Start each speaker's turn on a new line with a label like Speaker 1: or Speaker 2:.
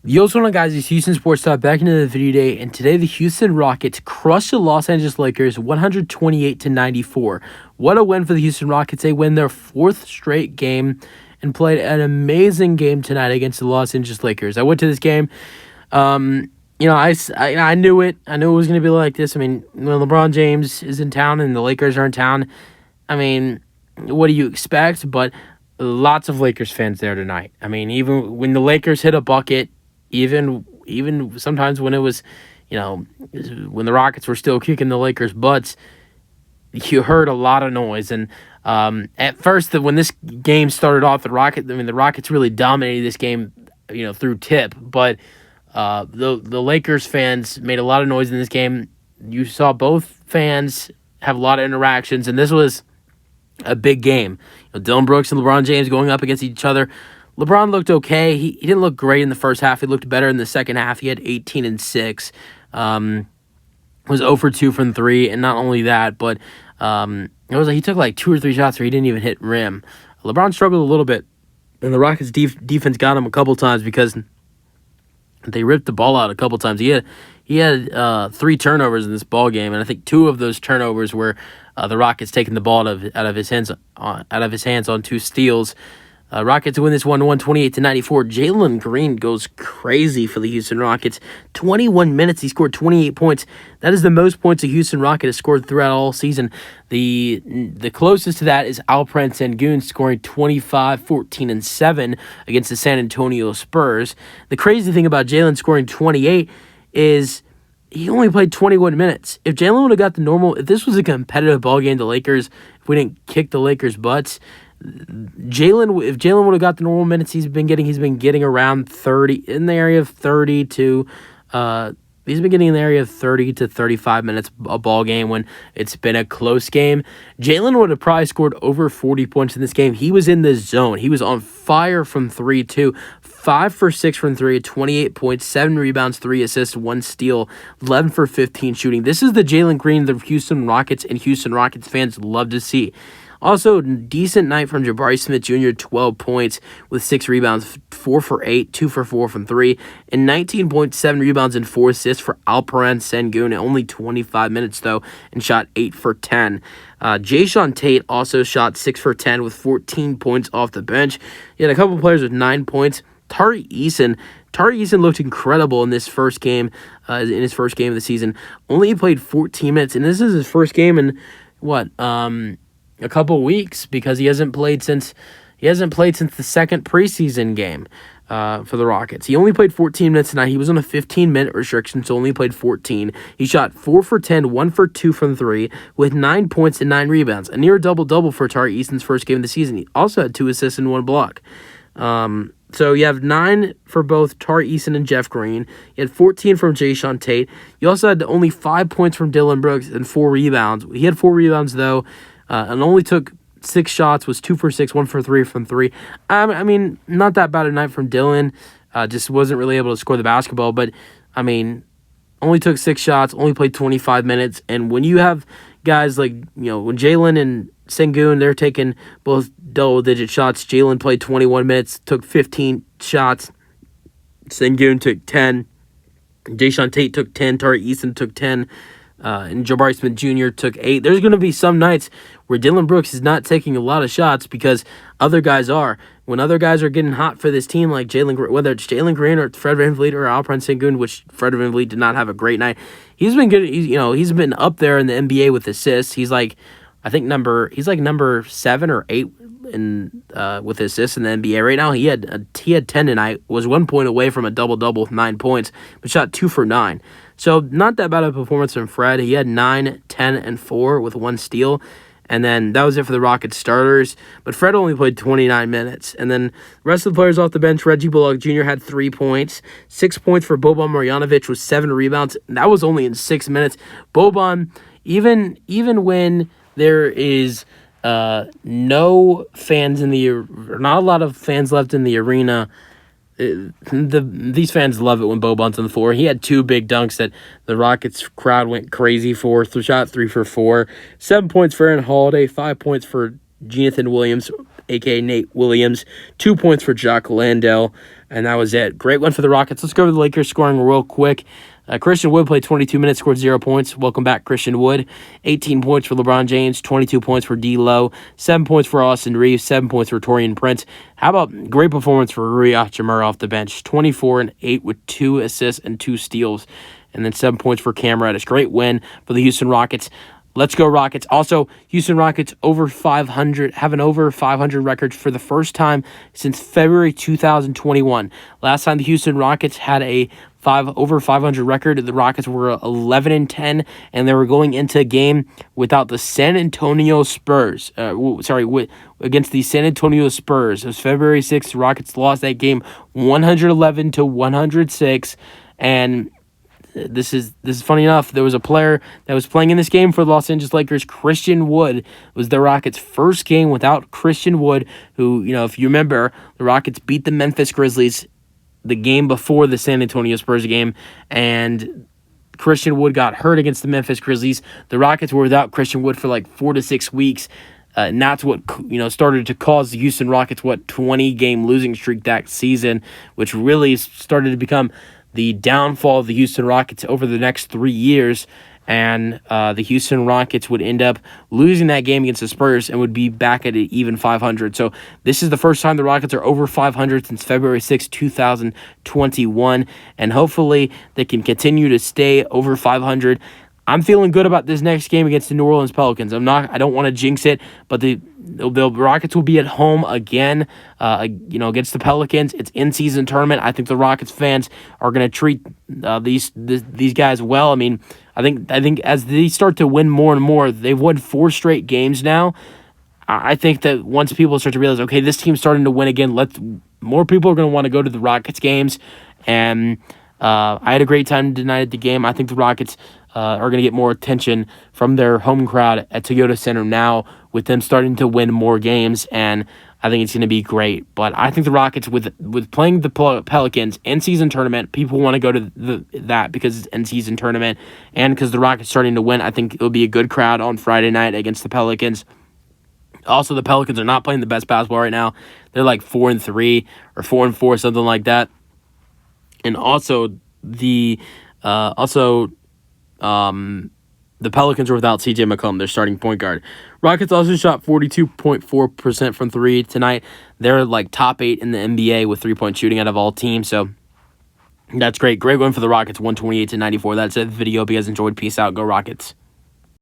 Speaker 1: Yo, what's going on, guys? It's Houston Sports Talk back into the video day, and today the Houston Rockets crushed the Los Angeles Lakers 128-94. What a win for the Houston Rockets. They win their fourth straight game and played an amazing game tonight against the Los Angeles Lakers. I went to this game. I knew it. I knew it was going to be like this. I mean, when LeBron James is in town and the Lakers are in town, I mean, what do you expect? But lots of Lakers fans there tonight. I mean, even when the Lakers hit a bucket, even sometimes when it was, when the Rockets were still kicking the Lakers' butts, you heard a lot of noise. And at first, when this game started off, the Rockets really dominated this game, through tip. But the Lakers fans made a lot of noise in this game. You saw both fans have a lot of interactions, and this was a big game. Dylan Brooks and LeBron James going up against each other. LeBron looked okay. He didn't look great in the first half. He looked better in the second half. He had 18 and 6. Was 0 for 2 from 3, and not only that, but it was like he took like 2 or 3 shots where he didn't even hit rim. LeBron struggled a little bit, and the Rockets defense got him a couple times because they ripped the ball out a couple times. He had 3 turnovers in this ball game, and I think 2 of those turnovers were the Rockets taking the ball out of his hands on 2 steals. Rockets win this one 128-94. Jalen Green goes crazy for the Houston Rockets. 21 minutes, he scored 28 points. That is the most points a Houston Rocket has scored throughout all season. The closest to that is Alperen Sengun scoring 25, 14, and 7 against the San Antonio Spurs. The crazy thing about Jalen scoring 28 is he only played 21 minutes. If Jalen would have got if this was a competitive ball game, the Lakers, if we didn't kick the Lakers' butts, if Jalen would have got the normal minutes he's been getting around 30, in the area of 30 to he's been getting in the area of 30 to 35 minutes a ball game when it's been a close game. Jalen would have probably scored over 40 points in this game. He was in the zone. He was on fire from 3 too. 5 for 6 from 3, 28 points, 7 rebounds, 3 assists, 1 steal, 11 for 15 shooting. This is the Jalen Green the Houston Rockets and Houston Rockets fans love to see. Also, decent night from Jabari Smith Jr., 12 points with 6 rebounds, 4 for 8, 2 for 4 from 3, and 19.7 rebounds and 4 assists for Alperen Sengun. Only 25 minutes, though, and shot 8 for 10. Jason Tate also shot 6 for 10 with 14 points off the bench. He had a couple players with 9 points. Tari Eason looked incredible in this first game, in his first game of the season. Only played 14 minutes, and this is his first game in, a couple weeks, because he hasn't played since the second preseason game for the Rockets. He only played 14 minutes tonight. He was on a 15-minute restriction, so only played 14. He shot 4 for 10, 1 for 2 from 3, with 9 points and 9 rebounds. A near double-double for Tari Eason's first game of the season. He also had 2 assists and 1 block. So you have 9 for both Tari Eason and Jeff Green. You had 14 from Jason Tate. You also had only 5 points from Dylan Brooks and 4 rebounds. He had 4 rebounds, though, and only took 6 shots, was 2 for 6, 1 for 3 from 3. I mean, not that bad a night from Dylan. Just wasn't really able to score the basketball. But, I mean, only took 6 shots, only played 25 minutes. And when you have guys like, when Jalen and Sengun, they're taking both double-digit shots. Jalen played 21 minutes, took 15 shots. Sengun took 10. Jason Tate took 10. Tari Eason took 10. And Jabari Smith Jr. took 8. There's going to be some nights where Dylan Brooks is not taking a lot of shots because other guys are. When other guys are getting hot for this team, like whether it's Jalen Green or Fred VanVleet or Alperen Sengun, which Fred VanVleet did not have a great night, he's been good. He's been up there in the NBA with assists. He's like number 7 or 8 with assists in the NBA right now. He had 10 tonight. Was 1 point away from a double-double with 9 points, but shot 2 for 9. So not that bad of a performance from Fred. He had 9, 10, and 4 with 1 steal. And then that was it for the Rockets starters. But Fred only played 29 minutes. And then the rest of the players off the bench, Reggie Bullock Jr. had 3 points. 6 points for Boban Marjanovic with 7 rebounds. And that was only in 6 minutes. Boban, even when there is no fans not a lot of fans left in the arena, these fans love it when Boban's on the floor. He had 2 big dunks that the Rockets crowd went crazy for. Shot 3 for 4. 7 points for Aaron Holiday. 5 points for Jonathan Williams, a.k.a. Nate Williams. 2 points for Jock Landale. And that was it. Great win for the Rockets. Let's go to the Lakers scoring real quick. Christian Wood played 22 minutes, scored 0 points. Welcome back, Christian Wood. 18 points for LeBron James, 22 points for D'Lo, 7 points for Austin Reeves, 7 points for Taurean Prince. How about great performance for Rui Hachimura off the bench? 24 and 8 with 2 assists and 2 steals. And then 7 points for Cam Reddish. Great win for the Houston Rockets. Let's go Rockets. Also, Houston Rockets over 500, have an over 500 record for the first time since February 2021. Last time the Houston Rockets had a over 500 record, the Rockets were 11-10, and they were going into a game without the San Antonio Spurs. Against the San Antonio Spurs. It was February 6th. The Rockets lost that game 111-106, and this is funny enough. There was a player that was playing in this game for the Los Angeles Lakers, Christian Wood. It was the Rockets' first game without Christian Wood, who, if you remember, the Rockets beat the Memphis Grizzlies the game before the San Antonio Spurs game, and Christian Wood got hurt against the Memphis Grizzlies. The Rockets were without Christian Wood for like 4 to 6 weeks. And that's what started to cause the Houston Rockets 20-game losing streak that season, which really started to become the downfall of the Houston Rockets over the next 3 years, and the Houston Rockets would end up losing that game against the Spurs and would be back at an even 500. So this is the first time the Rockets are over 500 since February 6, 2021, and hopefully they can continue to stay over 500. I'm feeling good about this next game against the New Orleans Pelicans. I don't want to jinx it, but the Rockets will be at home again, against the Pelicans. It's in-season tournament. I think the Rockets fans are going to treat these guys well. I mean, I think as they start to win more and more, they've won 4 straight games now. I think that once people start to realize, okay, this team's starting to win again, more people are going to want to go to the Rockets games. And I had a great time tonight at the game. I think the Rockets are going to get more attention from their home crowd at Toyota Center now, with them starting to win more games, and I think it's going to be great. But I think the Rockets, with playing the Pelicans in-season tournament, people want to go to that because it's in-season tournament, and because the Rockets starting to win, I think it'll be a good crowd on Friday night against the Pelicans. Also, the Pelicans are not playing the best basketball right now. They're like 4-3 or 4-4, something like that. And also the Pelicans are without CJ McCollum, their starting point guard. Rockets also shot 42.4% from 3 tonight. They're like top 8 in the NBA with 3-point shooting out of all teams. So that's great. Great win for the Rockets, 128-94. That's it. Video. If you guys enjoyed, peace out. Go Rockets.